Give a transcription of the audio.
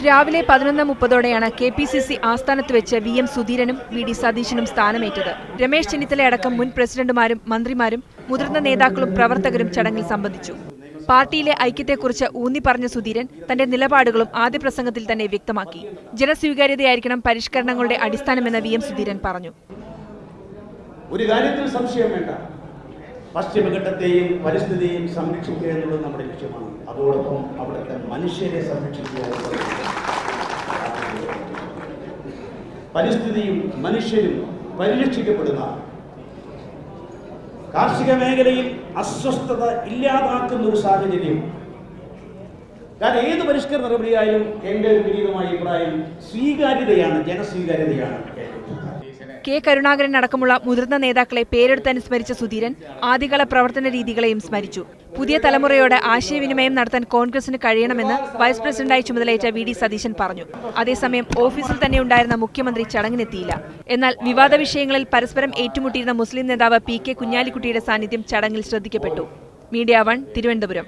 രാവിലെ 11:30ഓടെയാണ് KPCC ആസ്ഥാനത്ത് വെച്ച് VM സുധീരനും VD സതീശനും സ്ഥാനമേറ്റത്. രമേശ് ചെന്നിത്തലയടക്കം മുൻ പ്രസിഡന്റുമാരും മന്ത്രിമാരും മുതിർന്ന നേതാക്കളും പ്രവർത്തകരും ചടങ്ങിൽ സംബന്ധിച്ചു. പാർട്ടിയിലെ ഐക്യത്തെക്കുറിച്ച് ഊന്നി പറഞ്ഞ സുധീരൻ തന്റെ നിലപാടുകളും ആദ്യ പ്രസംഗത്തിൽ തന്നെ വ്യക്തമാക്കി. ജനസ്വീകാര്യതയായിരിക്കണം പരിഷ്കരണങ്ങളുടെ അടിസ്ഥാനമെന്ന് VM സുധീരൻ പറഞ്ഞു. ഒരു കാര്യത്തിൽ സംശയം വേണ്ട, പശ്ചിമഘട്ടത്തെയും പരിസ്ഥിതിയെയും സംരക്ഷിക്കുക എന്നുള്ളത് നമ്മുടെ ലക്ഷ്യമാണ്. അതോടൊപ്പം അവിടുത്തെ മനുഷ്യരെ സംരക്ഷിക്കുക എന്നുള്ളത്. പരിസ്ഥിതിയും മനുഷ്യരും പരിരക്ഷിക്കപ്പെടുന്ന കാർഷിക മേഖലയിൽ അസ്വസ്ഥത ഇല്ലാതാക്കുന്ന ഒരു സാഹചര്യം. കാരണം ഏത് പരിഷ്കരണ നടപടിയായാലും എൻ്റെ ഒരു വിനീതമായ അഭിപ്രായം സ്വീകാര്യതയാണ്, ജനസ്വീകാര്യതയാണ്. K. കരുണാകരൻ അടക്കമുള്ള മുതിർന്ന നേതാക്കളെ പേരെടുത്തനുസ്മരിച്ച സുധീരൻ ആദ്യകാല പ്രവർത്തന രീതികളെയും സ്മരിച്ചു. പുതിയ തലമുറയോട് ആശയവിനിമയം നടത്താൻ കോൺഗ്രസിന് കഴിയണമെന്ന് വൈസ് പ്രസിഡന്റായി ചുമതലയേറ്റ VD സതീശൻ പറഞ്ഞു. അതേസമയം ഓഫീസിൽ തന്നെ ഉണ്ടായിരുന്ന മുഖ്യമന്ത്രി ചടങ്ങിനെത്തിയില്ല. എന്നാൽ വിവാദ വിഷയങ്ങളിൽ പരസ്പരം ഏറ്റുമുട്ടിയിരുന്ന മുസ്ലിം നേതാവ് PK കുഞ്ഞാലിക്കുട്ടിയുടെ സാന്നിധ്യം ചടങ്ങിൽ ശ്രദ്ധിക്കപ്പെട്ടു. മീഡിയ 1 തിരുവനന്തപുരം.